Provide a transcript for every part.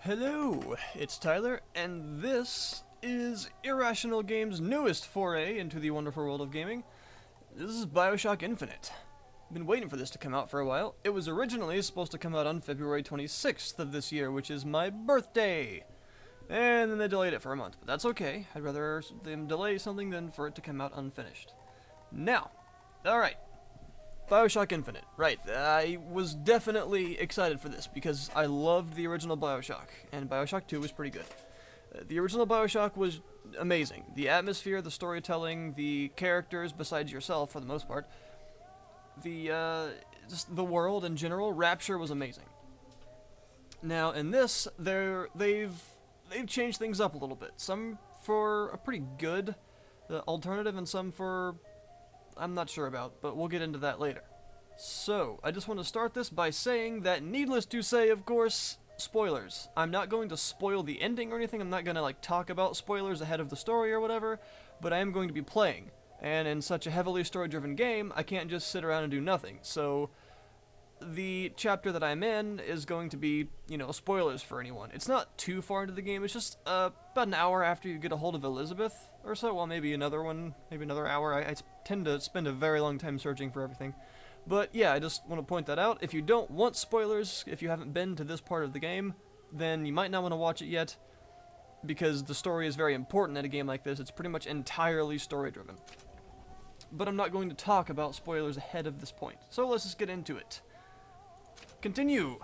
Hello, it's Tyler, and this is Irrational Games' newest foray into the wonderful world of gaming. This is Bioshock Infinite. I've been waiting for this to come out for a while. It was originally supposed to come out on February 26th of this year, which is my birthday. And then they delayed it for a month, but that's okay. I'd rather them delay something than for it to come out unfinished. Now, alright. Bioshock Infinite. Right, I was definitely excited for this because I loved the original Bioshock, and Bioshock 2 was pretty good. The original Bioshock was amazing. The atmosphere, the storytelling, the characters, besides yourself for the most part, just the world in general, Rapture was amazing. Now, in this, they've changed things up a little bit. Some for a pretty good alternative, and some for I'm not sure about, but we'll get into that later. So, I just want to start this by saying that, needless to say, of course, spoilers. I'm not going to spoil the ending or anything. I'm not going to, talk about spoilers ahead of the story or whatever, but I am going to be playing. And in such a heavily story-driven game, I can't just sit around and do nothing. So, the chapter that I'm in is going to be, spoilers for anyone. It's not too far into the game. It's just about an hour after you get a hold of Elizabeth or so. Well, maybe another one, maybe another hour. I tend to spend a very long time searching for everything. But yeah, I just want to point that out. If you don't want spoilers, if you haven't been to this part of the game, then you might not want to watch it yet, because the story is very important in a game like this. It's pretty much entirely story-driven. But I'm not going to talk about spoilers ahead of this point. So let's just get into it. Continue.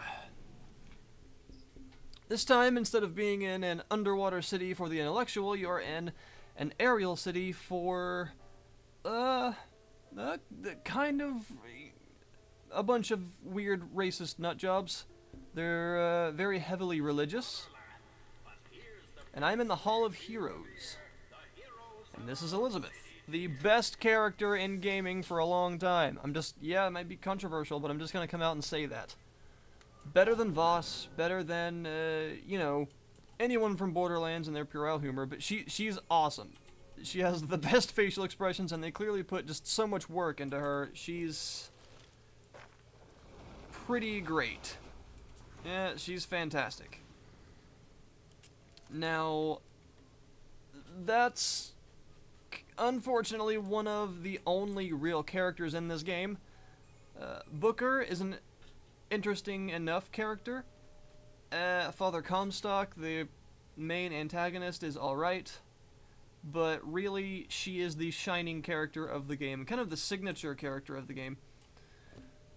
This time, instead of being in an underwater city for the intellectual, you're in an aerial city for, kind of a bunch of weird racist nutjobs. They're, very heavily religious. And I'm in the Hall of Heroes. And this is Elizabeth, the best character in gaming for a long time. It might be controversial, but I'm just gonna come out and say that. Better than Voss, better than, anyone from Borderlands and their puerile humor, but she's awesome. She has the best facial expressions, and they clearly put just so much work into her. She's pretty great. Yeah, she's fantastic. Now, that's unfortunately one of the only real characters in this game. Booker is an interesting enough character. Father Comstock, the main antagonist, is alright, but really she is the shining character of the game, kind of the signature character of the game.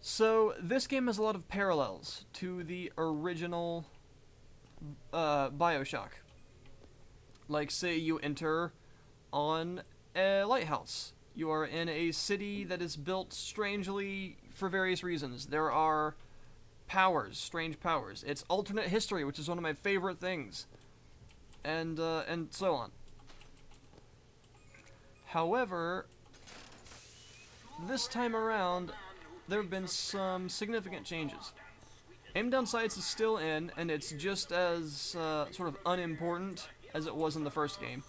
So this game has a lot of parallels to the original Bioshock. Like, say you enter on a lighthouse. You are in a city that is built strangely for various reasons. There are powers, strange powers. It's alternate history, which is one of my favorite things. And so on. However, this time around, there have been some significant changes. Aim down sights is still in, and it's just as sort of unimportant as it was in the first game.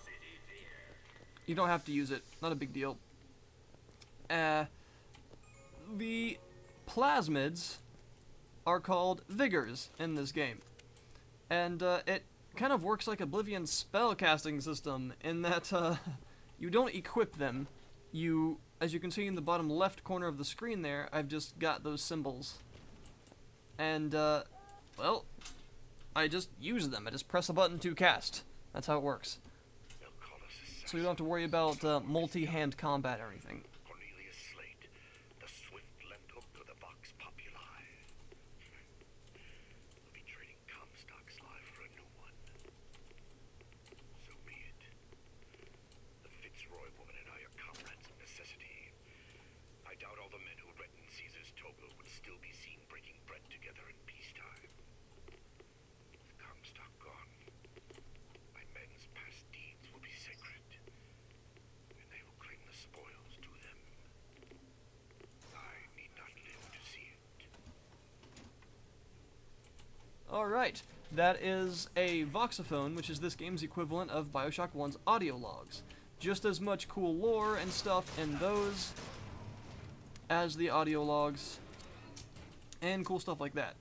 You don't have to use it, not a big deal. The plasmids are called vigors in this game. And it kind of works like Oblivion's spell casting system in that you don't equip them. As you can see in the bottom left corner of the screen there, I've just got those symbols. And, well, I just use them. I just press a button to cast. That's how it works. So you don't have to worry about multi-hand combat or anything. Alright, that is a voxophone, which is this game's equivalent of Bioshock 1's audio logs. Just as much cool lore and stuff in those as the audio logs, and cool stuff like that.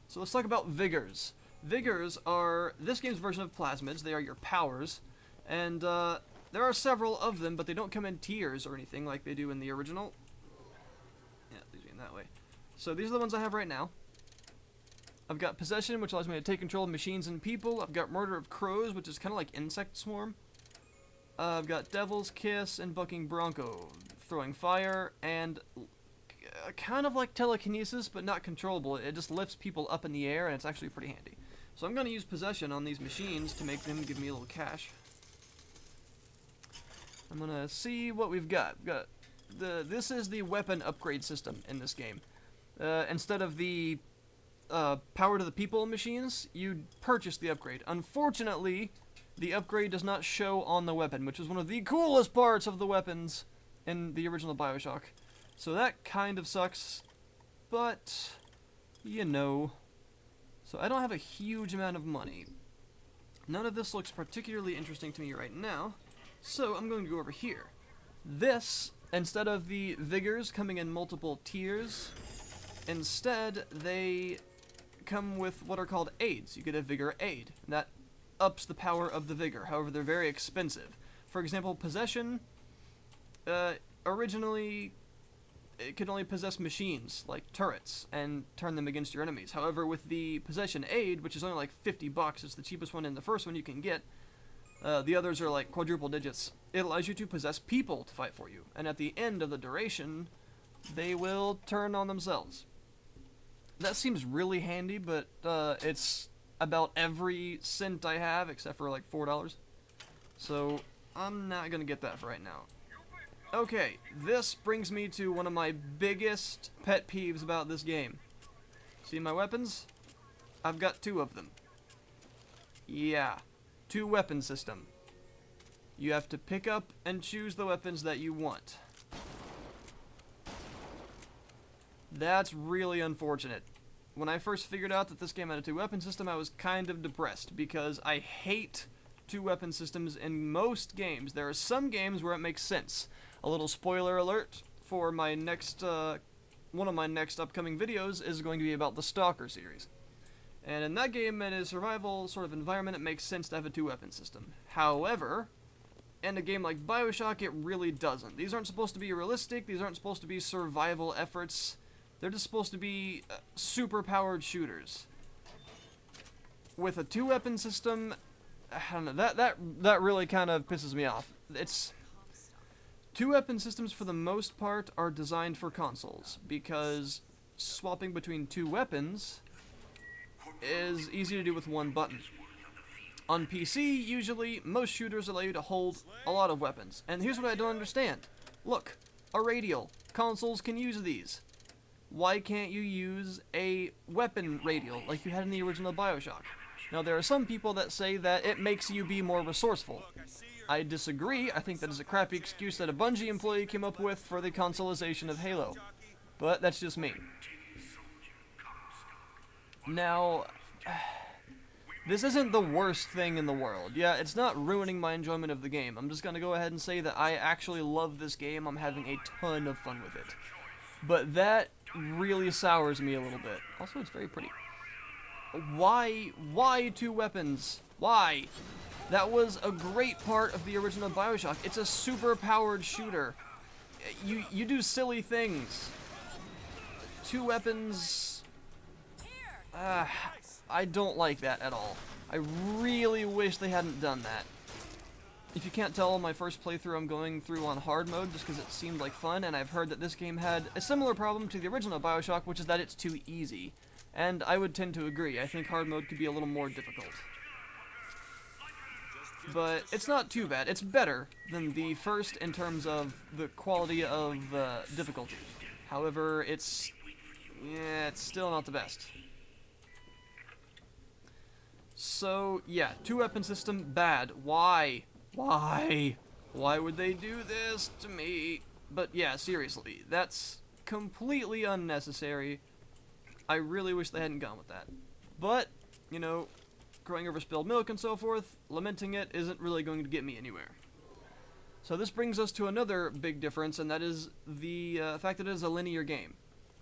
So let's talk about vigors. Vigors are this game's version of plasmids. They are your powers, and there are several of them, but they don't come in tiers or anything like they do in the original. Yeah, these are in that way. So these are the ones I have right now. I've got Possession, which allows me to take control of machines and people. I've got Murder of Crows, which is kind of like Insect Swarm. I've got Devil's Kiss and Bucking Bronco, throwing fire, and kind of like telekinesis, but not controllable. It just lifts people up in the air, and it's actually pretty handy. So I'm going to use Possession on these machines to make them give me a little cash. I'm going to see what we've got. This is the weapon upgrade system in this game. Instead of the power to the people machines, you purchase the upgrade. Unfortunately, the upgrade does not show on the weapon, which is one of the coolest parts of the weapons in the original Bioshock. So that kind of sucks, but, you know. So I don't have a huge amount of money. None of this looks particularly interesting to me right now, so I'm going to go over here. This, instead of the Vigors coming in multiple tiers, instead they come with what are called aids. You get a Vigor aid, and that ups the power of the Vigor. However, they're very expensive. For example, Possession, originally it could only possess machines, like turrets, and turn them against your enemies. However, with the Possession aid, which is only like $50, it's the cheapest one and the first one you can get, the others are like quadruple digits. It allows you to possess people to fight for you, and at the end of the duration, they will turn on themselves. That seems really handy, but it's about every cent I have, except for like $4. So I'm not gonna get that for right now. Okay, this brings me to one of my biggest pet peeves about this game. See my weapons? I've got 2 of them. Yeah, 2 weapon system. You have to pick up and choose the weapons that you want. That's really unfortunate. When I first figured out that this game had a 2-weapon system, I was kind of depressed, because I hate 2-weapon systems in most games. There are some games where it makes sense. A little spoiler alert for my next, one of my next upcoming videos is going to be about the Stalker series. And in that game, in a survival sort of environment, it makes sense to have a 2-weapon system. However, in a game like Bioshock, it really doesn't. These aren't supposed to be realistic, these aren't supposed to be survival efforts. They're just supposed to be super-powered shooters. With a 2-weapon system, I don't know, that really kind of pisses me off. It's 2-weapon systems, for the most part, are designed for consoles, because swapping between 2 weapons is easy to do with 1 button. On PC, usually, most shooters allow you to hold a lot of weapons. And here's what I don't understand. Look, a radial. Consoles can use these. Why can't you use a weapon radial like you had in the original Bioshock? Now, there are some people that say that it makes you be more resourceful. I disagree. I think that is a crappy excuse that a Bungie employee came up with for the consoleization of Halo. But that's just me. Now, this isn't the worst thing in the world. Yeah, it's not ruining my enjoyment of the game. I'm just gonna go ahead and say that I actually love this game. I'm having a ton of fun with it. But that really sours me a little bit. Also, it's very pretty. Why 2 weapons? Why? That was a great part of the original Bioshock. It's a super-powered shooter. You do silly things. 2 weapons... I don't like that at all. I really wish they hadn't done that. If you can't tell, my first playthrough I'm going through on hard mode just because it seemed like fun, and I've heard that this game had a similar problem to the original Bioshock, which is that it's too easy. And I would tend to agree. I think hard mode could be a little more difficult. But it's not too bad. It's better than the first in terms of the quality of difficulty. However, it's still not the best. So, yeah, 2-weapon system, bad. Why? Why? Why would they do this to me? But yeah, seriously, that's completely unnecessary. I really wish they hadn't gone with that. But, you know, crying over spilled milk and so forth, lamenting it isn't really going to get me anywhere. So this brings us to another big difference, and that is the fact that it is a linear game.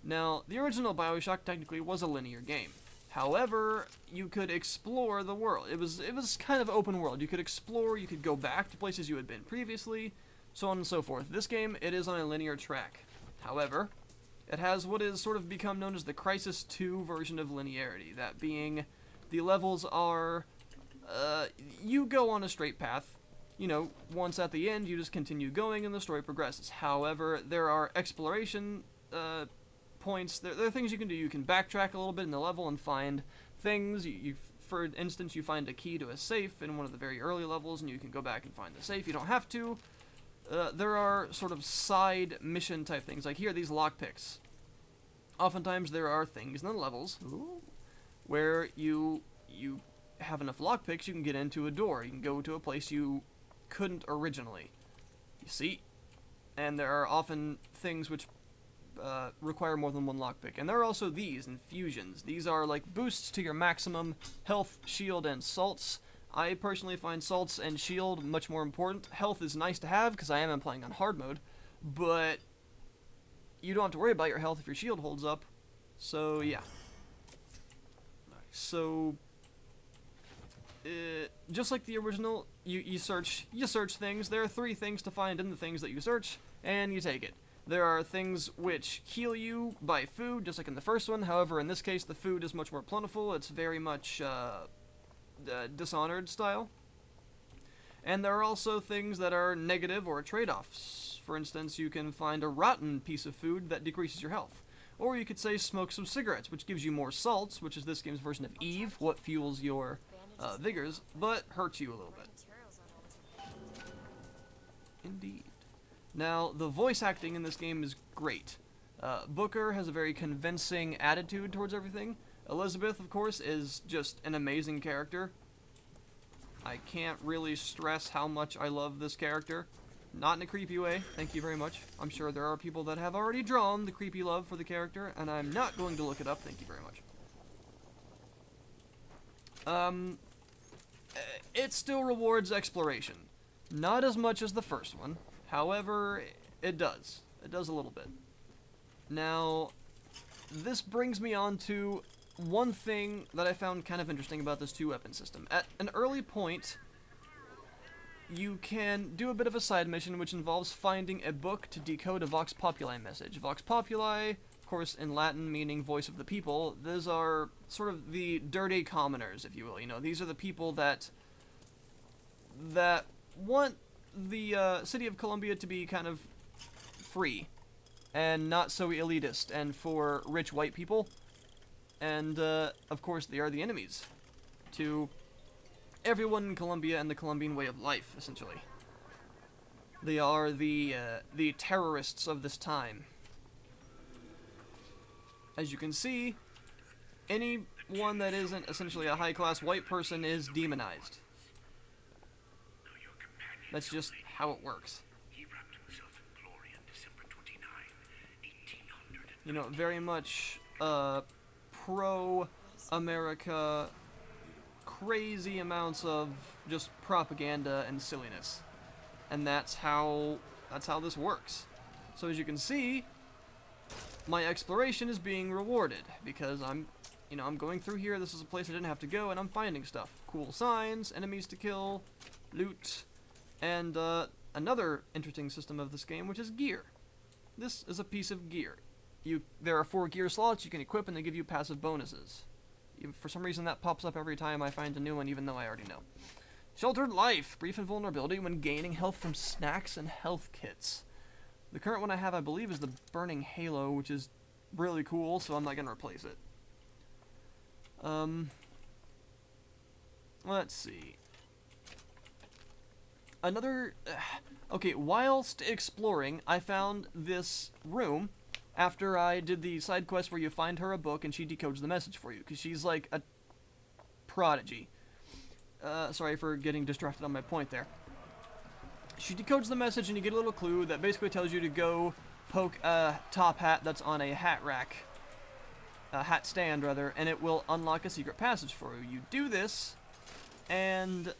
Now, the original Bioshock technically was a linear game. However, you could explore the world. It was kind of open world. You could explore, you could go back to places you had been previously, so on and so forth. This game, it is on a linear track. However, it has what is sort of become known as the Crisis 2 version of linearity. That being, the levels are, you go on a straight path. You know, once at the end, you just continue going and the story progresses. However, there are exploration points. There are things you can do. You can backtrack a little bit in the level and find things. For instance, you find a key to a safe in one of the very early levels, and you can go back and find the safe. You don't have to. There are sort of side mission type things. Like here, these lockpicks. Oftentimes, there are things in the levels where you have enough lockpicks, you can get into a door. You can go to a place you couldn't originally. You see? And there are often things which require more than one lockpick. And there are also these infusions. These are like boosts to your maximum health, shield, and salts. I personally find salts and shield much more important. Health is nice to have because I am playing on hard mode, but you don't have to worry about your health if your shield holds up. So yeah. So just like the original, you search things. There are 3 things to find in the things that you search, and you take it. There are things which heal you by food, just like in the first one. However, in this case, the food is much more plentiful. It's very much Dishonored style. And there are also things that are negative or trade-offs. For instance, you can find a rotten piece of food that decreases your health. Or you could say smoke some cigarettes, which gives you more salts, which is this game's version of Eve, what fuels your vigors, but hurts you a little bit. Indeed. Now, the voice acting in this game is great. Booker has a very convincing attitude towards everything. Elizabeth, of course, is just an amazing character. I can't really stress how much I love this character. Not in a creepy way, thank you very much. I'm sure there are people that have already drawn the creepy love for the character, and I'm not going to look it up, thank you very much. It still rewards exploration. Not as much as the first one. However, it does. It does a little bit. Now, this brings me on to one thing that I found kind of interesting about this 2-weapon system. At an early point, you can do a bit of a side mission which involves finding a book to decode a Vox Populi message. Vox Populi, of course, in Latin meaning voice of the people. Those are sort of the dirty commoners, if you will. You know, these are the people that want the city of Columbia to be kind of free and not so elitist and for rich white people. And, of course, they are the enemies to everyone in Colombia and the Colombian way of life, essentially. They are the terrorists of this time. As you can see, anyone that isn't essentially a high-class white person is demonized. That's just how it works. You know, very much, pro-America, crazy amounts of just propaganda and silliness. And that's how this works. So as you can see, my exploration is being rewarded because I'm going through here. This is a place I didn't have to go, and I'm finding stuff. Cool signs, enemies to kill, loot, and another interesting system of this game, which is gear. This is a piece of gear. There are 4 gear slots you can equip, and they give you passive bonuses. For some reason, that pops up every time I find a new one, even though I already know. Sheltered Life. Brief invulnerability when gaining health from snacks and health kits. The current one I have, I believe, is the Burning Halo, which is really cool, so I'm not going to replace it. Let's see. Okay, whilst exploring, I found this room after I did the side quest where you find her a book and she decodes the message for you, because she's like a prodigy. Sorry for getting distracted on my point there. She decodes the message and you get a little clue that basically tells you to go poke a top hat that's on a hat rack. A hat stand, rather, and it will unlock a secret passage for you. You do this, and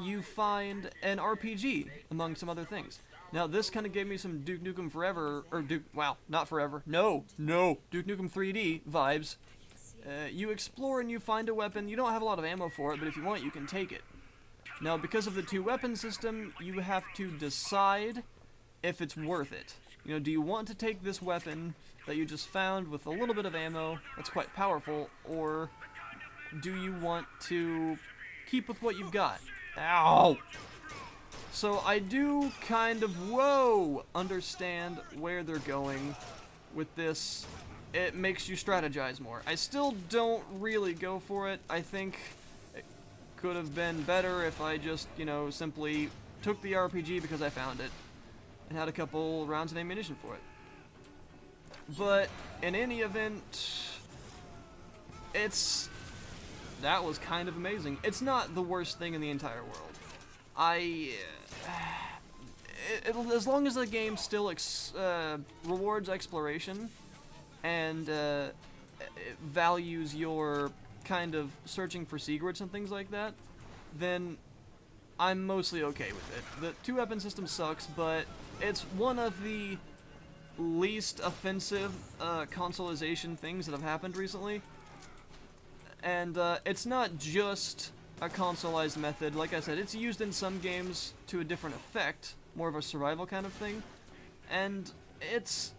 you find an RPG, among some other things. Now, this kind of gave me some Duke Nukem Forever, or wow, not Forever, no, Duke Nukem 3D vibes. You explore and you find a weapon. You don't have a lot of ammo for it, but if you want, you can take it. Now, because of the two-weapon system, you have to decide if it's worth it. You know, do you want to take this weapon that you just found with a little bit of ammo that's quite powerful, or do you want to keep with what you've got? Ow! So I do kind of, understand where they're going with this. It makes you strategize more. I still don't really go for it. I think it could have been better if I just, you know, simply took the RPG because I found it and had a couple rounds of ammunition for it. But in any event, that was kind of amazing. It's not the worst thing in the entire world. As long as the game still rewards exploration and it values your kind of searching for secrets and things like that, then I'm mostly okay with it. The two-weapon system sucks, but it's one of the least offensive consoleization things that have happened recently. And it's not just a consoleized method. Like I said, it's used in some games to a different effect, more of a survival kind of thing. And it's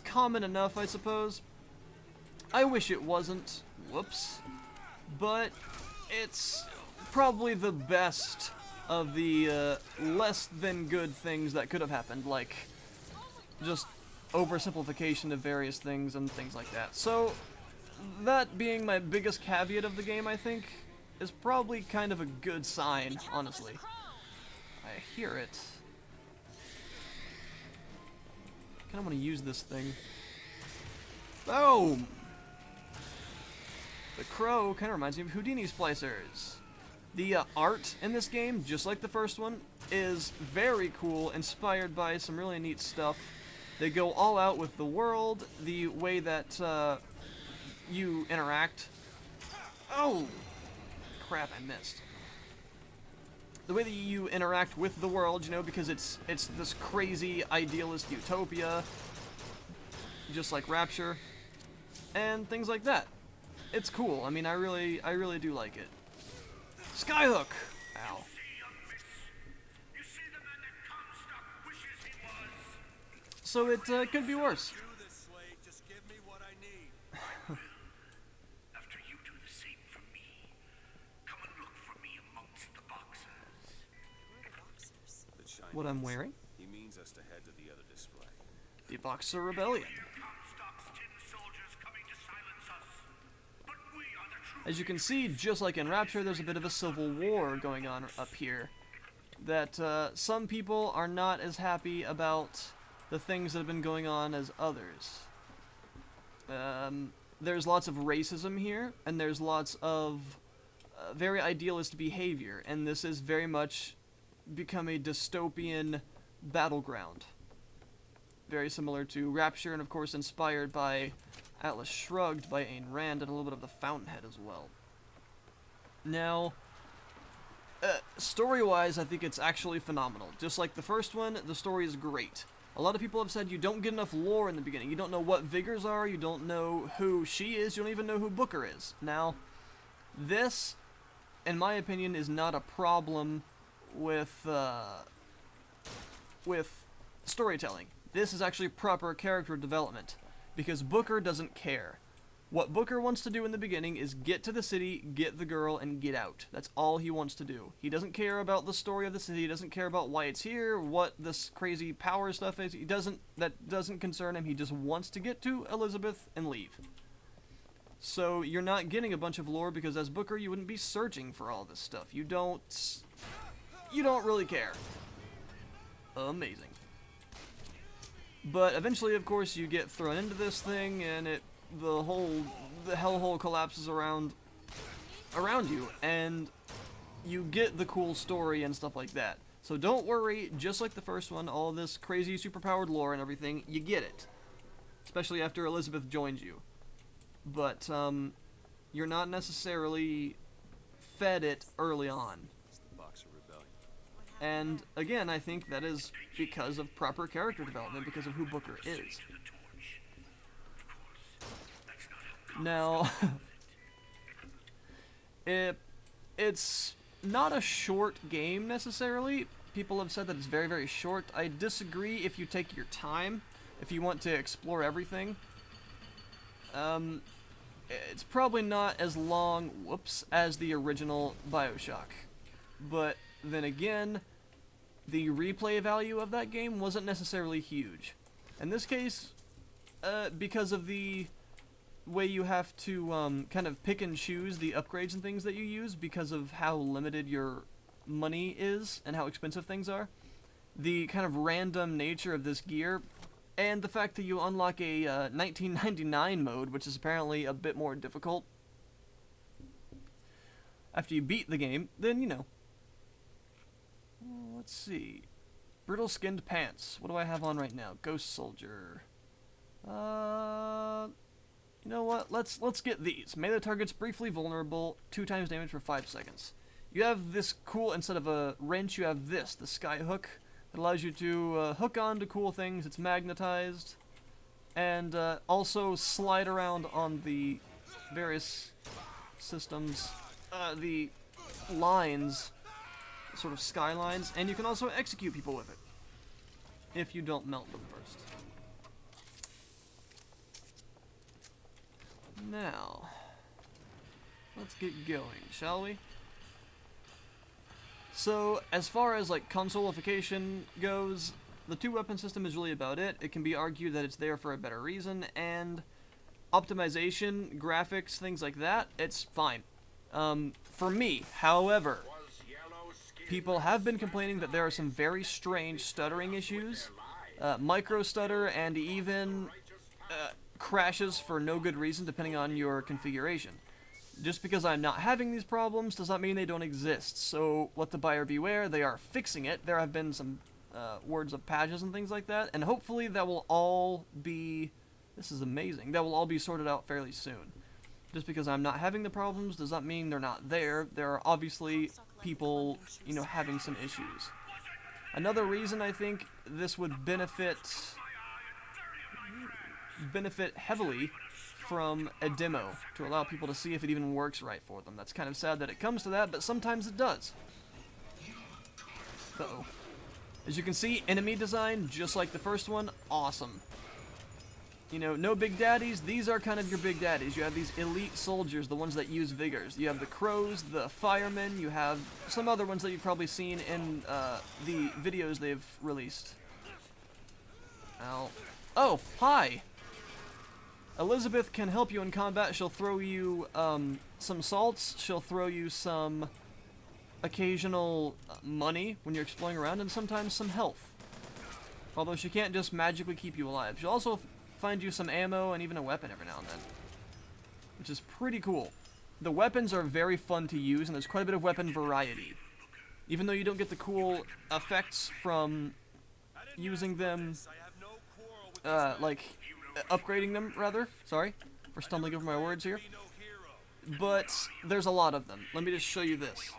common enough, I suppose. I wish it wasn't. Whoops. But it's probably the best of the less than good things that could have happened, like just oversimplification of various things and things like that. So, that being my biggest caveat of the game, I think, is probably kind of a good sign, honestly. I hear it. I kind of want to use this thing. Boom! The crow kind of reminds me of Houdini splicers. The art in this game, just like the first one, is very cool, inspired by some really neat stuff. They go all out with the world, the way that you interact. Oh! Crap, I missed. The way that you interact with the world, you know, because it's this crazy idealist utopia, just like Rapture, and things like that. It's cool. I mean, I really do like it. Skyhook! Ow. So it could be worse. After you do the same for me, come and look for me amongst the boxes. What I'm wearing? He means us to head to the other display. The Boxer Rebellion. As you can see, just like in Rapture, there's a bit of a civil war going on up here. That some people are not as happy about the things that have been going on as others. There's lots of racism here, and there's lots of very idealist behavior, and this has very much become a dystopian battleground. Very similar to Rapture, and of course inspired by Atlas Shrugged by Ayn Rand, and a little bit of the Fountainhead as well. Now, story-wise, I think it's actually phenomenal. Just like the first one, the story is great. A lot of people have said you don't get enough lore in the beginning. You don't know what Vigors are, you don't know who she is, you don't even know who Booker is. Now, this, in my opinion, is not a problem with storytelling. This is actually proper character development, because Booker doesn't care. What Booker wants to do in the beginning is get to the city, get the girl, and get out. That's all he wants to do. He doesn't care about the story of the city, he doesn't care about why it's here, what this crazy power stuff is. That doesn't concern him, he just wants to get to Elizabeth and leave. So you're not getting a bunch of lore, because as Booker you wouldn't be searching for all this stuff. You don't really care. Amazing. But eventually, of course, you get thrown into this thing, and the hellhole collapses around you, and you get the cool story and stuff like that. So don't worry, just like the first one, all this crazy superpowered lore and everything, you get it. Especially after Elizabeth joins you. But, you're not necessarily fed it early on. And, again, I think that is because of proper character development, because of who Booker is. Now, It's not a short game necessarily. People have said that it's very, very short. I disagree if you take your time, if you want to explore everything. It's probably not as long, as the original Bioshock. But then again, the replay value of that game wasn't necessarily huge. In this case, because of the way you have to kind of pick and choose the upgrades and things that you use because of how limited your money is and how expensive things are, the kind of random nature of this gear, and the fact that you unlock a 1999 mode, which is apparently a bit more difficult after you beat the game, then, you know. Let's see. Brittle skinned pants. What do I have on right now? Ghost soldier. You know what? Let's get these. Melee targets briefly vulnerable, 2 times damage for 5 seconds. You have this cool, instead of a wrench, you have this, the sky hook. It allows you to hook onto cool things. It's magnetized. And also slide around on the various systems, the lines, sort of skylines, and you can also execute people with it if you don't melt them first. Now, let's get going, shall we? So, as far as like consolification goes, the 2-weapon system is really about it. It can be argued that it's there for a better reason, and optimization, graphics, things like that, it's fine. For me, however, people have been complaining that there are some very strange stuttering issues, micro stutter, and even crashes for no good reason depending on your configuration. Just because I'm not having these problems does not mean they don't exist, so let the buyer beware. They are fixing it. There have been some words of patches and things like that, and hopefully that will all be, this is amazing, that will all be sorted out fairly soon. Just because I'm not having the problems does not mean they're not there. There are obviously people, you know, having some issues. Another reason I think this would benefit heavily from a demo to allow people to see if it even works right for them. That's kind of sad that it comes to that, but sometimes it does. Uh-oh. As you can see, enemy design, just like the first one, awesome. You know, no big daddies, these are kind of your big daddies. You have these elite soldiers, the ones that use vigors. You have the crows, the firemen, you have some other ones that you've probably seen in the videos they've released. Ow. Oh, hi! Elizabeth can help you in combat. She'll throw you some salts, she'll throw you some occasional money when you're exploring around, and sometimes some health. Although she can't just magically keep you alive. She'll also find you some ammo and even a weapon every now and then, which is pretty cool. The weapons are very fun to use, and there's quite a bit of weapon variety. Even though you don't get the cool effects from using them, upgrading them, rather. Sorry for stumbling over my words here. But there's a lot of them. Let me just show you this.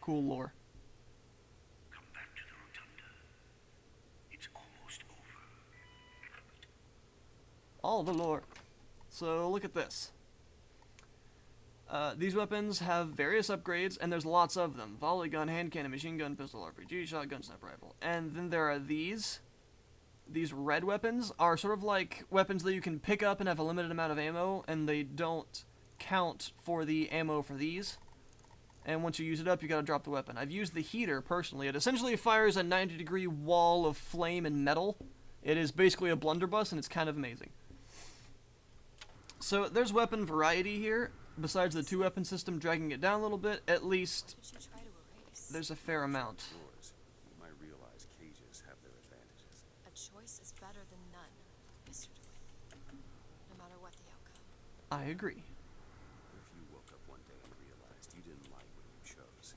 Cool lore. Come back to the rotunda. It's almost over. All the lore. So look at this. These weapons have various upgrades, and there's lots of them. Volley gun, hand cannon, machine gun, pistol, RPG, shotgun, sniper rifle. And then there are these. These red weapons are sort of like weapons that you can pick up and have a limited amount of ammo, and they don't count for the ammo for these. And once you use it up, you gotta drop the weapon. I've used the heater, personally. It essentially fires a 90-degree wall of flame and metal. It is basically a blunderbuss, and it's kind of amazing. So there's weapon variety here. Besides the 2-weapon system dragging it down a little bit, at least there's a fair amount. Yours. You might realize cages have their advantages. A choice is better than none, Mr. DeWitt. No matter what the outcome. I agree. What if you woke up one day and realized you didn't like what you chose?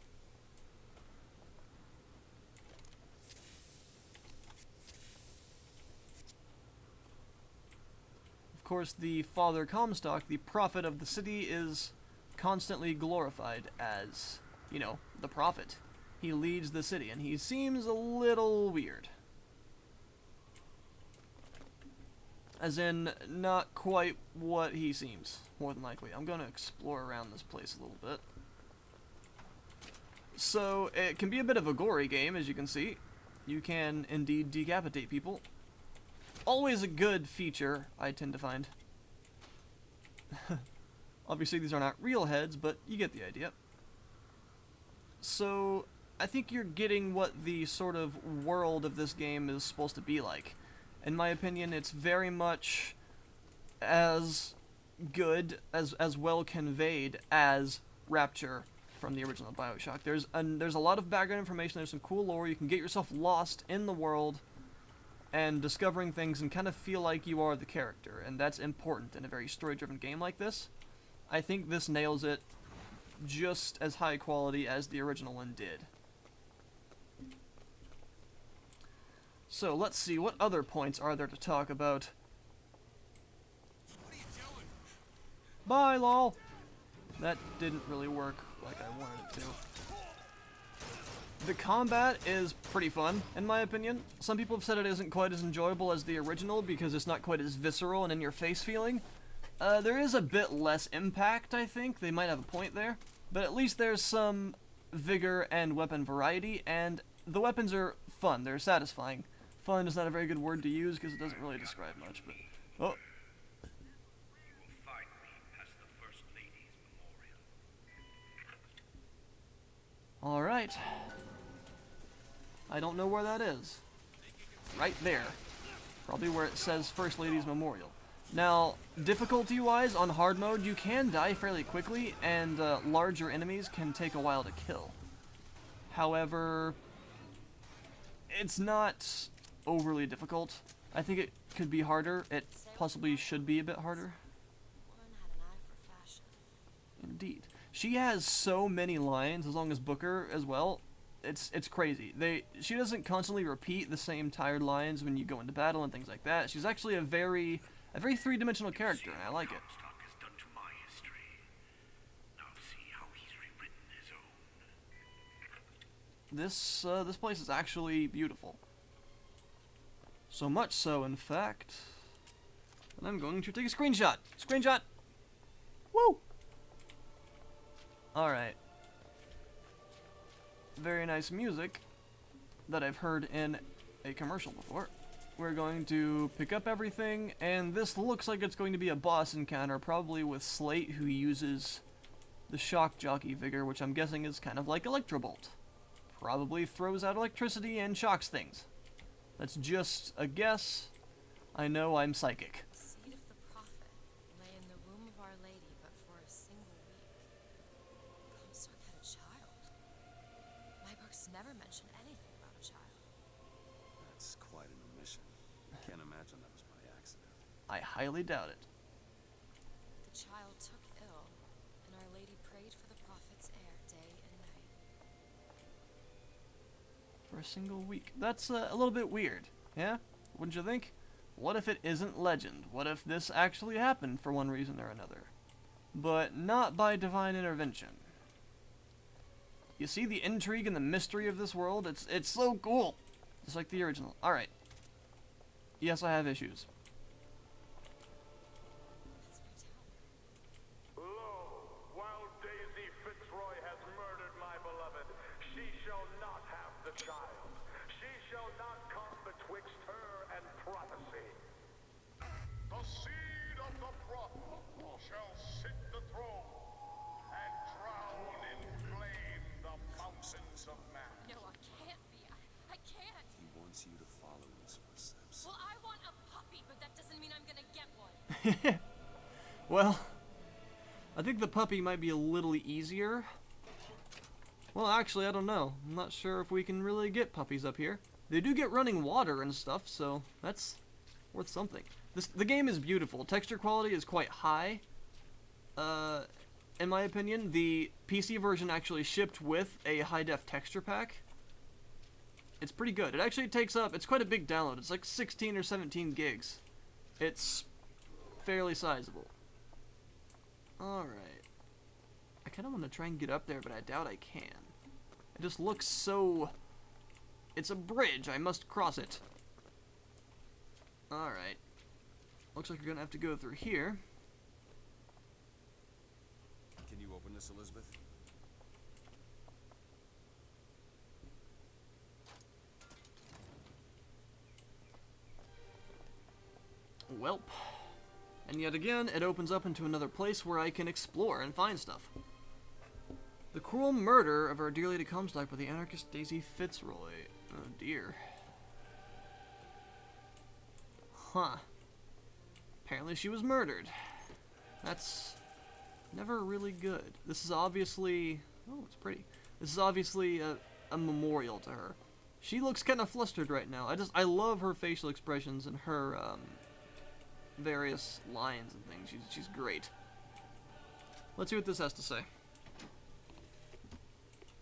Of course, the Father Comstock, the prophet of the city, is constantly glorified as, you know, the prophet. He leads the city, and he seems a little weird. As in, not quite what he seems, more than likely. I'm gonna explore around this place a little bit. So, it can be a bit of a gory game, as you can see. You can indeed decapitate people. Always a good feature, I tend to find. Obviously, these are not real heads, but you get the idea. So, I think you're getting what the sort of world of this game is supposed to be like. In my opinion, it's very much as good, as well conveyed as Rapture from the original Bioshock. There's a lot of background information, there's some cool lore, you can get yourself lost in the world and discovering things and kind of feel like you are the character, and that's important in a very story-driven game like this. I think this nails it just as high quality as the original one did. So, let's see, what other points are there to talk about? What are you doing? Bye, lol! That didn't really work like I wanted it to. The combat is pretty fun, in my opinion. Some people have said it isn't quite as enjoyable as the original because it's not quite as visceral and in-your-face feeling. There is a bit less impact, I think. They might have a point there. But at least there's some vigor and weapon variety, and the weapons are fun. They're satisfying. Fun is not a very good word to use because it doesn't really describe much, but... Oh. You will find me past the First Lady's memorial. Alright. I don't know where that is. Right there. Probably where it says First Lady's Memorial. Now, difficulty-wise, on hard mode, you can die fairly quickly, and larger enemies can take a while to kill. However, it's not overly difficult. I think it could be harder. It possibly should be a bit harder. Woman had an eye for fashion. Indeed. She has so many lines, as long as Booker as well. It's crazy. She doesn't constantly repeat the same tired lines when you go into battle and things like that. She's actually a very three-dimensional character, and I like it. Comstock has done to my history. Now see how he's rewritten his own. This place is actually beautiful. So much so, in fact, that I'm going to take a screenshot. Screenshot! Woo! Alright. Very nice music that I've heard in a commercial before. We're going to pick up everything, and this looks like it's going to be a boss encounter, probably with Slate, who uses the Shock Jockey Vigor, which I'm guessing is kind of like Electrobolt. Probably throws out electricity and shocks things. That's just a guess. I know I'm psychic. The seed of the prophet lay in the womb of Our Lady, but for a single week. Comstock had a child. My books never mention anything about a child. That's quite an omission. Can't imagine that was by accident. I highly doubt it. The child took ill, and Our Lady prayed for the prophet's heir day and night. For a single week. That's a little bit weird, yeah? Wouldn't you think? What if it isn't legend? What if this actually happened for one reason or another? But not by divine intervention. You see the intrigue and the mystery of this world? It's so cool! Just like the original. Alright. Yes, I have issues. That's my tower. Lo, while Daisy Fitzroy has murdered my beloved, she shall not have the child. She shall not come betwixt her and prophecy. The seed of the prophet shall sit the throne and drown in flame the mountains of man. No, I can't be. I can't. He wants you to follow his footsteps. Well, I want a puppy, but that doesn't mean I'm gonna get one. Well, I think the puppy might be a little easier. Well, actually, I don't know. I'm not sure if we can really get puppies up here. They do get running water and stuff, so that's worth something. The game is beautiful. Texture quality is quite high. In my opinion, the PC version actually shipped with a high-def texture pack. It's pretty good. It actually takes up, it's quite a big download. It's like 16 or 17 gigs. It's fairly sizable. Alright. I kind of want to try and get up there, but I doubt I can. It just looks so... It's a bridge. I must cross it. Alright. looks like you're gonna have to go through here. Can you open this, Elizabeth? Welp. And yet again, it opens up into another place where I can explore and find stuff. The cruel murder of our dear Lady Comstock by the anarchist Daisy Fitzroy. Oh dear. Huh. Apparently she was murdered. That's never really good. This is obviously... Oh, it's pretty. This is obviously a memorial to her. She looks kind of flustered right now. I love her facial expressions and her various lines and things. She's great. Let's see what this has to say.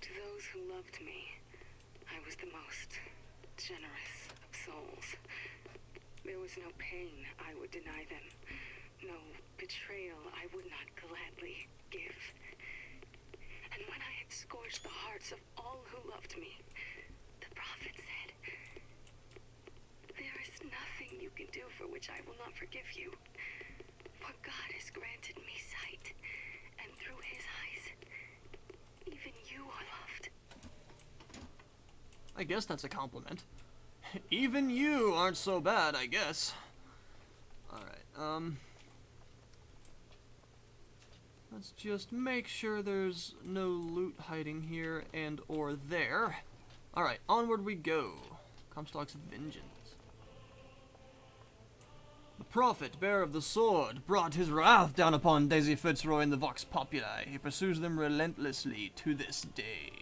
To those who loved me, I was the most generous of souls. There was no pain I would deny them, no betrayal I would not gladly give. And when I had scorched the hearts of all who loved me, the prophet said, "There is nothing you can do for which I will not forgive you. For God has granted me sight, and through his eyes, even you are loved." I guess that's a compliment. Even you aren't so bad, I guess. Alright, let's just make sure there's no loot hiding here and or there. Alright, onward we go. Comstock's Vengeance. The prophet, bearer of the sword, brought his wrath down upon Daisy Fitzroy and the Vox Populi. He pursues them relentlessly to this day.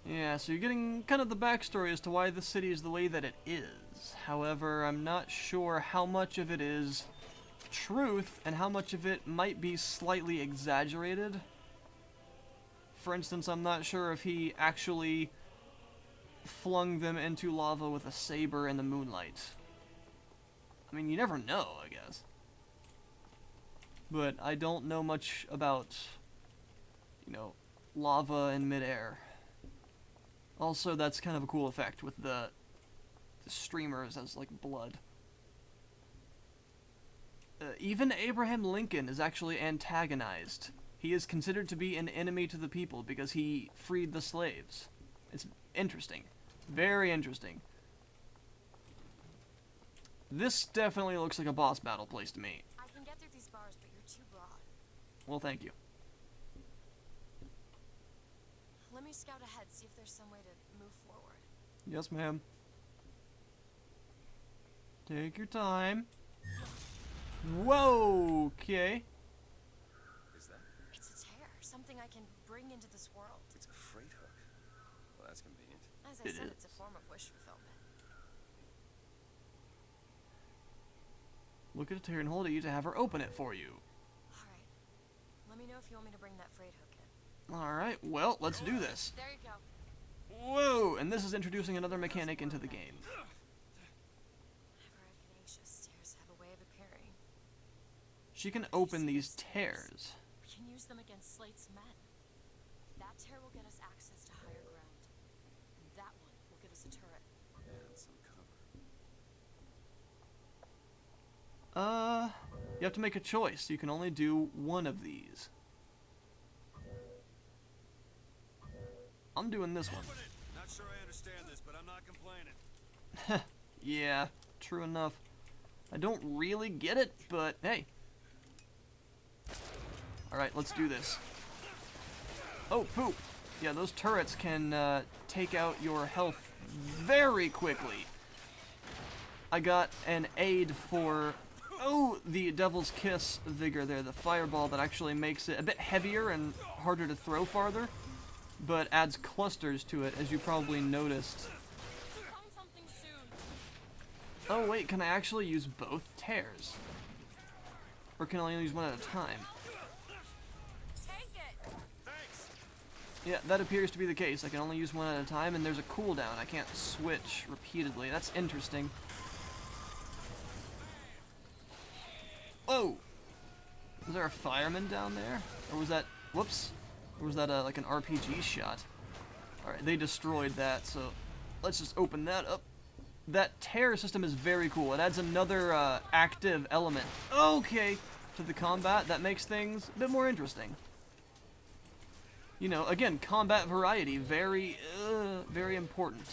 Yeah, so you're getting kind of the backstory as to why the city is the way that it is. However, I'm not sure how much of it is truth and how much of it might be slightly exaggerated. For instance, I'm not sure if he actually flung them into lava with a saber in the moonlight. I mean, you never know, I guess. But I don't know much about, you know, lava in midair. Also, that's kind of a cool effect with the streamers as, like, blood. Even Abraham Lincoln is actually antagonized. He is considered to be an enemy to the people because he freed the slaves. It's interesting. Very interesting. This definitely looks like a boss battle place to me. I can get through these bars, but you're too broad. Well, thank you. Let me scout ahead, see if there's some way to move forward. Yes, ma'am. Take your time. Whoa, okay. Is that? It's a tear, something I can bring into this world. It's a freight hook. Well, that's convenient. As I It said, is. it's a form of wish fulfillment. Look at a tear and hold it to have her open it for you. Alright. Let me know if you want me to bring that freight hook in. Alright, well, let's do this. There you go. Whoa, and this is introducing another mechanic into the game. Whenever I get anxious, tears have a way of appearing. She can open these tears. We can use them against Slate's men. That tear will get us access to higher ground. And that one will give us a turret. And some cover. You have to make a choice. You can only do one of these. I'm doing this one. Not sure I understand this, but I'm not complaining. Yeah, true enough. I don't really get it, but hey. Alright, let's do this. Oh, poop. Yeah, those turrets can take out your health very quickly. I got an aid for, the Devil's Kiss vigor there, the fireball that actually makes it a bit heavier and harder to throw farther, but adds clusters to it, as you probably noticed. Come something soon. Oh wait, can I actually use both tears? Or can I only use one at a time? Take it. Yeah, that appears to be the case. I can only use one at a time, and there's a cooldown. I can't switch repeatedly. That's interesting. Oh! Was there a fireman down there? Or was that... Whoops. Or was that like an RPG shot? Alright, they destroyed that, so let's just open that up. that tear system is very cool. It adds another active element, okay, to the combat that makes things a bit more interesting. You know, again, combat variety, very important.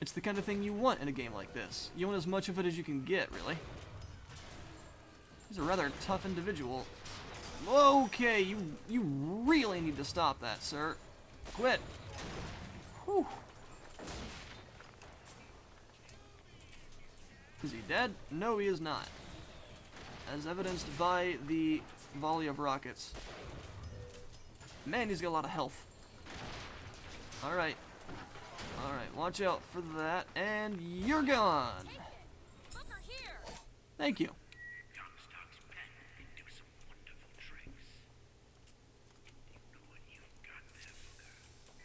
It's the kind of thing you want in a game like this. You want as much of it as you can get, really. He's a rather tough individual. Okay, you really need to stop that, sir. Quit. Whew. Is he dead? No, he is not. As evidenced by the volley of rockets. Man, he's got a lot of health. Alright. Alright, watch out for that. And you're gone! Look her here! Thank you. Comstock's pen can do some wonderful tricks. You know what you've got there, Booker?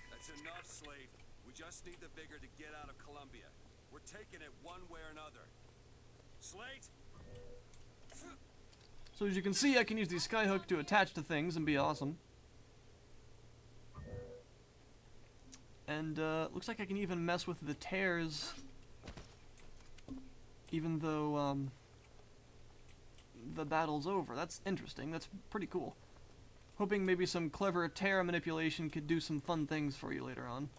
That's enough, Slade. We just need the vigor to get out of Columbia. We're taking it one way or another. Slade? So as you can see, I can use the skyhook to attach to things and be awesome. And looks like I can even mess with the tears, even though the battle's over. That's interesting. That's pretty cool. Hoping maybe some clever tear manipulation could do some fun things for you later on.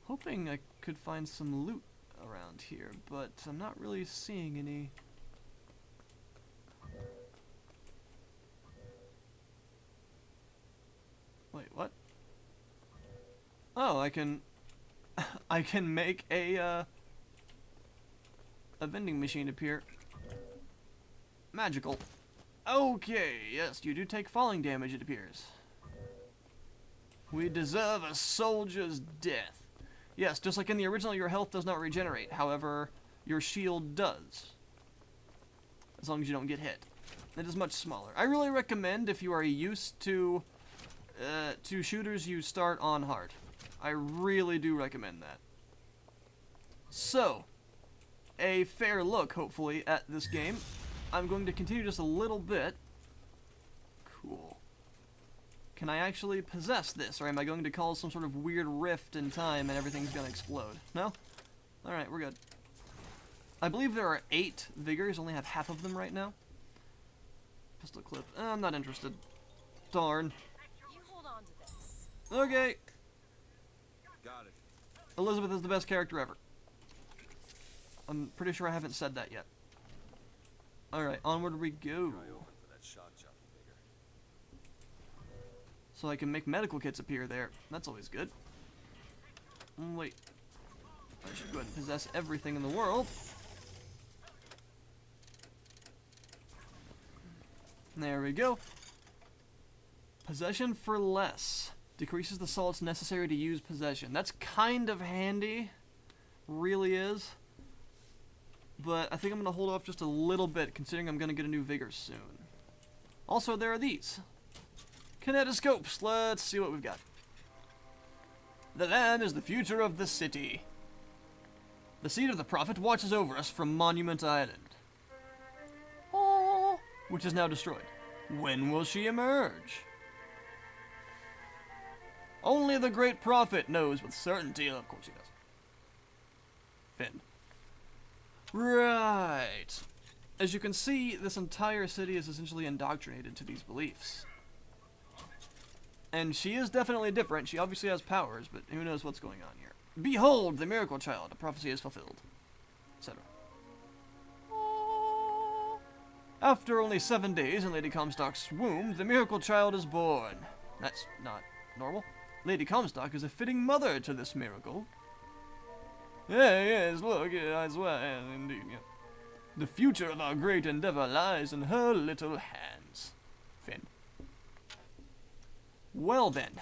Hoping I could find some loot around here, but I'm not really seeing any. Wait, what? Oh, I can make a vending machine appear. Magical. Okay, yes, you do take falling damage, it appears. We deserve a soldier's death. Yes, just like in the original, your health does not regenerate. However, your shield does. As long as you don't get hit. It is much smaller. I really recommend, if you are used to shooters, you start on hard. I really do recommend that. So, a fair look, hopefully, at this game. I'm going to continue just a little bit. Cool. Can I actually possess this, or am I going to cause some sort of weird rift in time and everything's going to explode? No? Alright, we're good. I believe there are 8 vigors, only have half of them right now. Pistol clip. I'm not interested. Darn. You hold on to this. Okay. Got it. Elizabeth is the best character ever. I'm pretty sure I haven't said that yet. Alright, onward we go. Try open for that shock jockey vigor. So I can make medical kits appear there. That's always good. Wait. I should go ahead and possess everything in the world. There we go. Possession for less. Decreases the salts necessary to use possession. That's kind of handy. Really is. But I think I'm going to hold off just a little bit, considering I'm going to get a new vigor soon. Also, there are these. Kinetoscopes. Let's see what we've got. The land is the future of the city. The seat of the prophet watches over us from Monument Island. Oh, which is now destroyed. When will she emerge? Only the great prophet knows with certainty. Of course he does. Finn. Right. As you can see, this entire city is essentially indoctrinated to these beliefs. And she is definitely different. She obviously has powers, but who knows what's going on here. Behold, the miracle child. A prophecy is fulfilled. Etc. After only 7 days in Lady Comstock's womb, the miracle child is born. That's not normal. Lady Comstock is a fitting mother to this miracle. Yes, look, I swear, indeed, yeah. The future of our great endeavor lies in her little hands. Finn. Well then.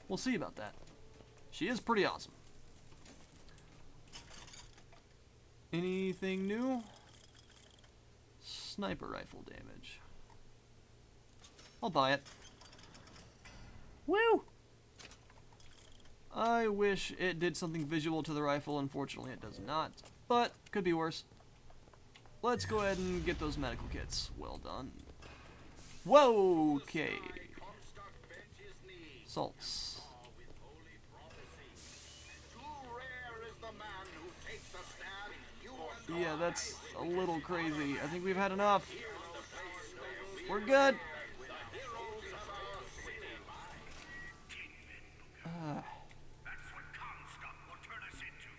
We'll see about that. She is pretty awesome. Anything new? Sniper rifle damage. I'll buy it. Woo! I wish it did something visual to the rifle. Unfortunately, it does not. But, could be worse. Let's go ahead and get those medical kits. Well done. Whoa! Okay. Salts. Yeah, that's a little crazy. I think we've had enough. We're good. That's what Comstock will turn us into.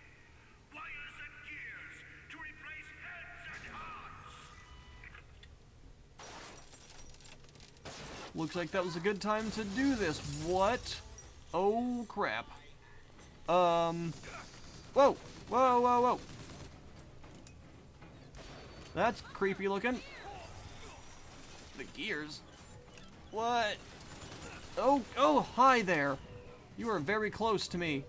Wires and gears to replace heads and hearts. Looks like that was a good time to do this. What? Oh, crap. Whoa! Whoa, whoa, whoa! That's creepy looking. The gears. What? Oh, hi there. You are very close to me.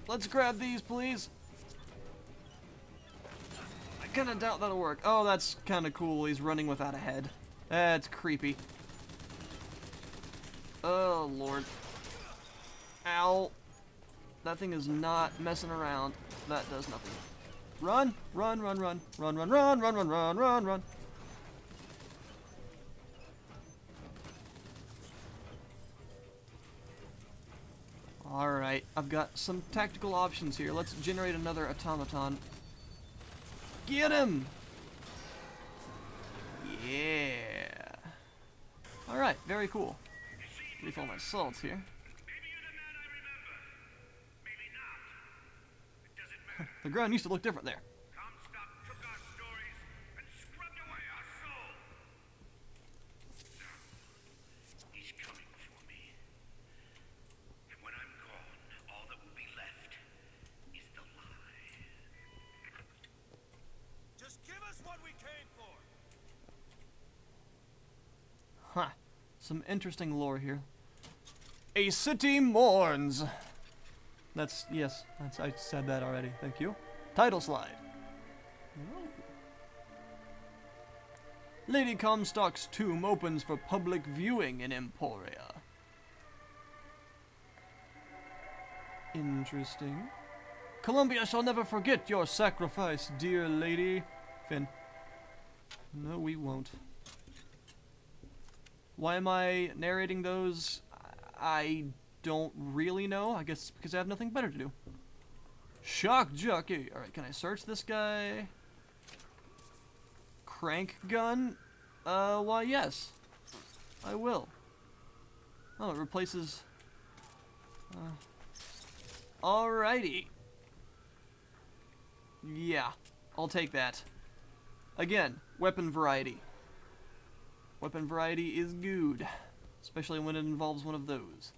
Let's grab these, please. I kinda doubt that'll work. Oh, that's kinda cool. He's running without a head. That's creepy. Oh, Lord. Ow. That thing is not messing around. That does nothing. Run, run, run, run, run, run, run, run, run, run, run, run. Alright, I've got some tactical options here. Let's generate another automaton. Get him! Yeah. Alright, very cool. Refill my salts here. Maybe you're the man I remember. Maybe not. It doesn't matter. The ground used to look different there. Comstock took our stories and scrubbed away our soul. He's coming for me. And when I'm gone, all that will be left is the lie. Just give us what we came for. Huh. Some interesting lore here. A city mourns. Yes, I said that already. Thank you. Title slide. Oh. Lady Comstock's tomb opens for public viewing in Emporia. Interesting. Columbia shall never forget your sacrifice, dear lady. Finn. No, we won't. Why am I narrating those? I don't really know. I guess it's because I have nothing better to do. Shock jockey. Alright, can I search this guy? Crank gun? Why yes. I will. Oh, it replaces... Alrighty. Yeah, I'll take that. Again, weapon variety. Weapon variety is good, especially when it involves one of those.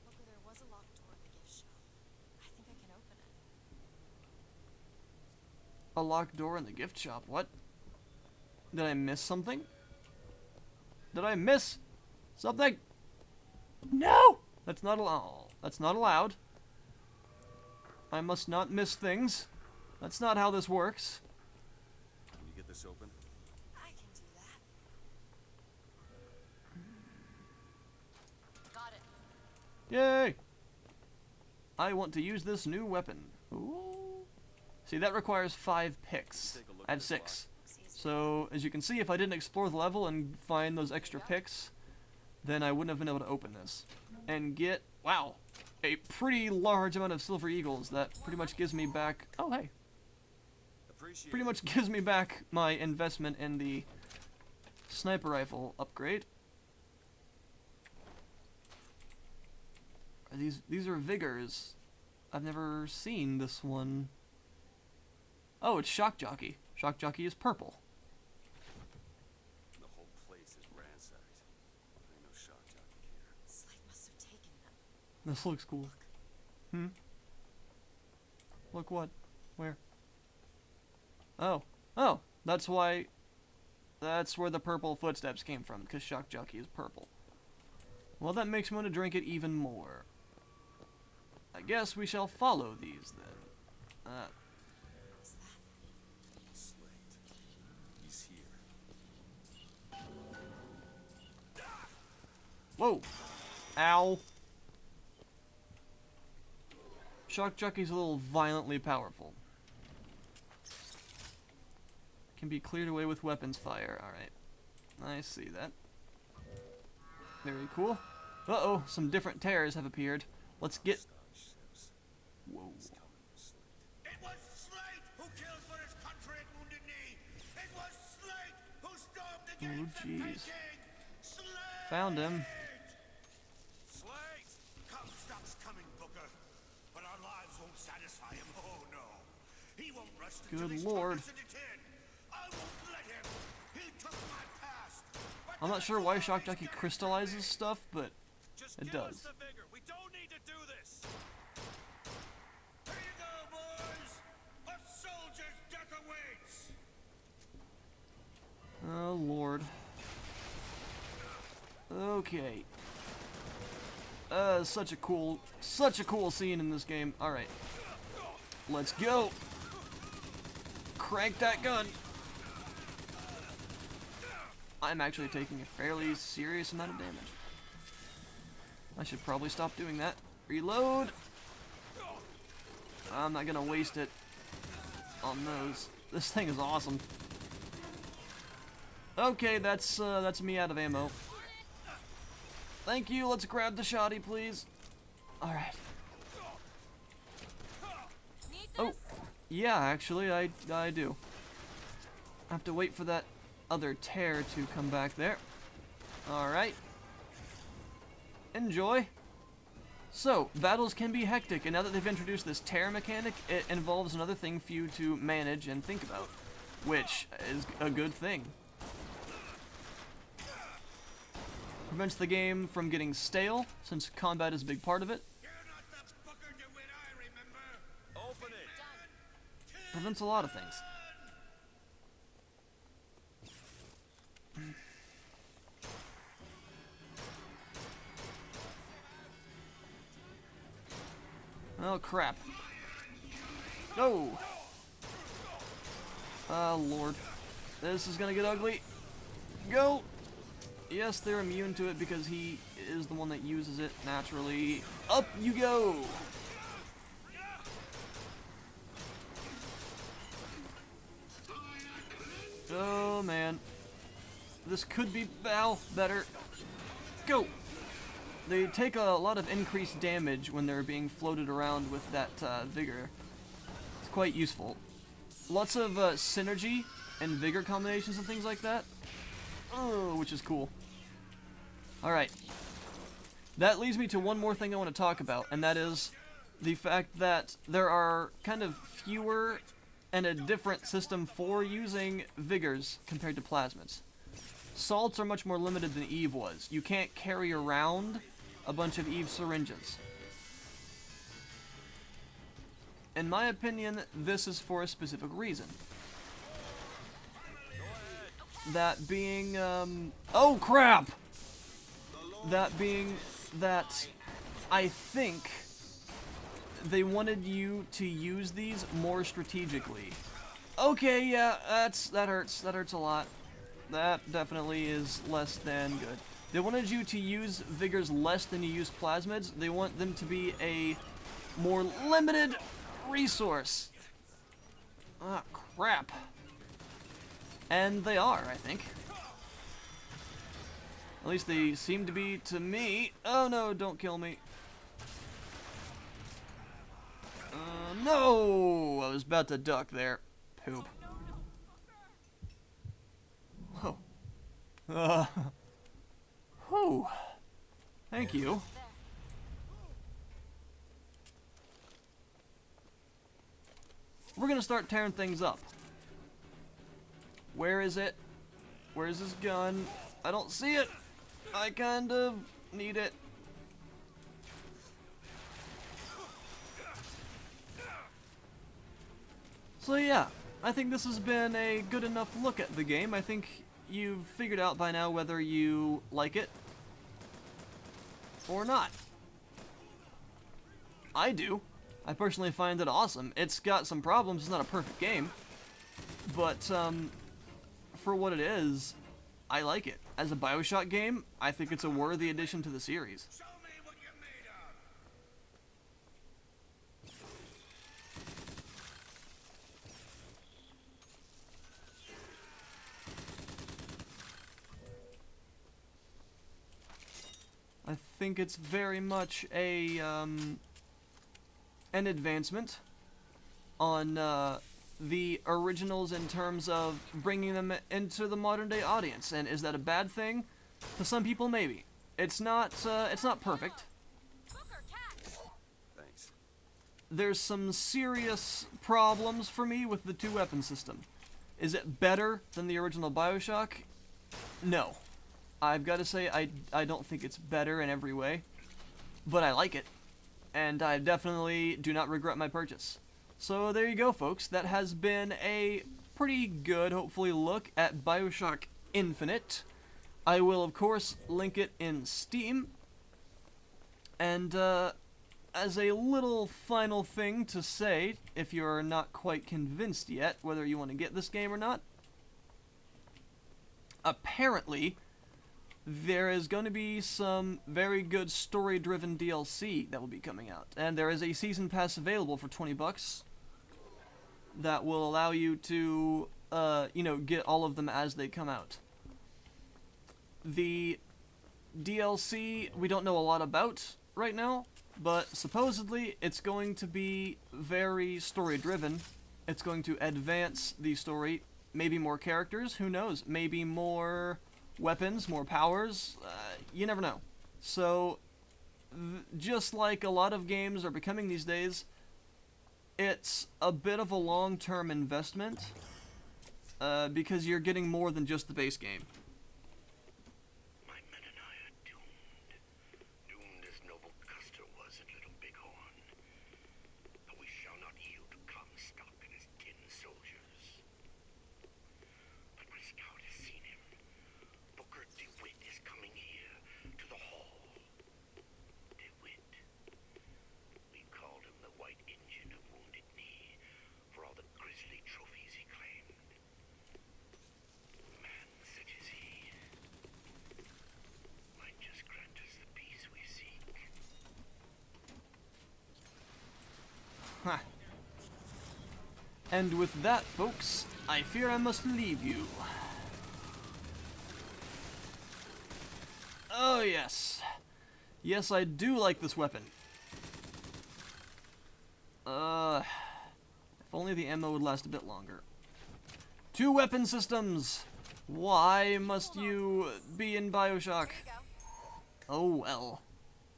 Look, there was a locked door in the gift shop. I think I can open it. A locked door in the gift shop? What? Did I miss something? Did I miss something? No! That's not allowed. That's not allowed. I must not miss things. That's not how this works. Can you get this open? I can do that. Got it. Yay! I want to use this new weapon. Ooh. See, that requires 5 picks. Take a look I have at this 6. Looks easy. So, as you can see, if I didn't explore the level and find those extra picks, then I wouldn't have been able to open this. And get, wow, a pretty large amount of silver eagles. That pretty much gives me back, oh hey, Appreciate pretty much gives me back my investment in the sniper rifle upgrade. These are vigors. I've never seen this one. Oh, it's shock jockey. Shock jockey is purple. The whole place is ransacked. Ain't no shock jockey here. Slate must have taken them. This looks cool. Look what? Where? Oh. Oh, that's why... That's where the purple footsteps came from, because shock jockey is purple. Well, that makes me want to drink it even more. I guess we shall follow these, then. What's that? Slate. He's here. Whoa! Ow! Shock jockey's a little violently powerful. Can be cleared away with weapons fire. Alright. I see that. Very cool. Uh-oh, some different tears have appeared. Let's get... Stock ships. Whoa. He's coming for Slate. It was Slate! Oh, jeez. Found him. Slate! Comstock's coming, Booker. But our lives won't satisfy him. Oh, no. He won't rest Good until he's lord. turned us into tin. I won't let him. He took my past. But I'm not that's sure why all Shock he's Jockey getting crystallizes from me. stuff, but Just it give us does. the vigor. We don't need to do this. Here you go, boys. A soldier's death awaits. Oh lord. Okay. Such a cool scene in this game. Alright. Let's go. Crank that gun. I'm actually taking a fairly serious amount of damage. I should probably stop doing that. Reload. I'm not gonna waste it on those. This thing is awesome. Okay, that's me out of ammo. Thank you. Let's grab the shotty, please. All right. Need Oh, this? yeah. Actually, I do. I have to wait for that other tear to come back there. All right. Enjoy. So, battles can be hectic, and now that they've introduced this tear mechanic, it involves another thing for you to manage and think about, which is a good thing. Prevents the game from getting stale, since combat is a big part of it. You're not the Booker DeWitt I remember. Open it. Prevents a lot of things. Oh crap. No! Oh lord. This is gonna get ugly. Go! Yes, they're immune to it because he is the one that uses it naturally. Up you go! Oh man. This could be better. Go! They take a lot of increased damage when they're being floated around with that vigor. It's quite useful. Lots of synergy and vigor combinations and things like that. Oh, which is cool. Alright. That leads me to one more thing I want to talk about, and that is the fact that there are kind of fewer and a different system for using vigors compared to plasmids. Salts are much more limited than Eve was. You can't carry around a bunch of Eve syringes. In my opinion, this is for a specific reason. That being, oh crap! That being that I think they wanted you to use these more strategically. Okay, yeah, that hurts a lot. That definitely is less than good. They wanted you to use vigors less than you use plasmids. They want them to be a more limited resource. Ah, crap. And they are, I think. At least they seem to be to me. Oh no, don't kill me. No! I was about to duck there. Poop. Whoa. Whew. Thank you. We're gonna start tearing things up. Where is it? Where's this gun? I don't see it. I kind of need it. So yeah, I think this has been a good enough look at the game. I think you've figured out by now whether you like it or not. I do. I personally find it awesome. It's got some problems. It's not a perfect game. But for what it is, I like it. As a Bioshock game, I think it's a worthy addition to the series. Show me what you're made of. I think it's very much a an advancement on the originals in terms of bringing them into the modern day audience. And is that a bad thing? To some people, maybe. It's not perfect. Thanks. There's some serious problems for me with the two-weapon system. Is it better than the original Bioshock? No. I've got to say, I don't think it's better in every way, but I like it, and I definitely do not regret my purchase. So there you go, folks. That has been a pretty good, hopefully, look at Bioshock Infinite. I will, of course, link it in Steam. And as a little final thing to say, if you're not quite convinced yet whether you want to get this game or not, apparently there is going to be some very good story-driven DLC that will be coming out. And there is a season pass available for $20 that will allow you to, get all of them as they come out. The DLC we don't know a lot about right now, but supposedly it's going to be very story-driven. It's going to advance the story, maybe more characters, who knows, maybe more weapons, more powers, you never know. So, just like a lot of games are becoming these days, it's a bit of a long-term investment, because you're getting more than just the base game. My men and I are doomed. Doomed as noble Custer was at Little Bighorn. But we shall not yield to Comstock and his tin soldiers. But my scout has seen him. Booker DeWitt is coming here to the hall. DeWitt. We called him the White Injun of Wounded Knee for all the grisly trophies he claimed. Man such as he might just grant us the peace we seek. Huh. And with that, folks, I fear I must leave you. Oh, yes. Yes, I do like this weapon. If only the ammo would last a bit longer. Two weapon systems! Why must you be in Bioshock? Oh, well.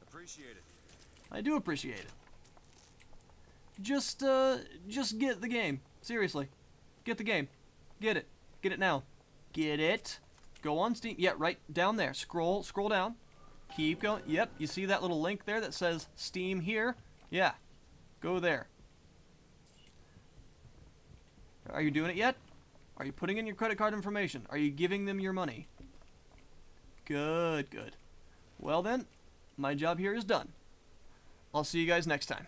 Appreciate it. I do appreciate it. Just get the game. Seriously. Get the game. Get it. Get it now. Get it. Go on Steam. Yeah, right down there. Scroll down. Keep going. Yep, you see that little link there that says Steam here? Yeah. Go there. Are you doing it yet? Are you putting in your credit card information? Are you giving them your money? Good, good. Well then, my job here is done. I'll see you guys next time.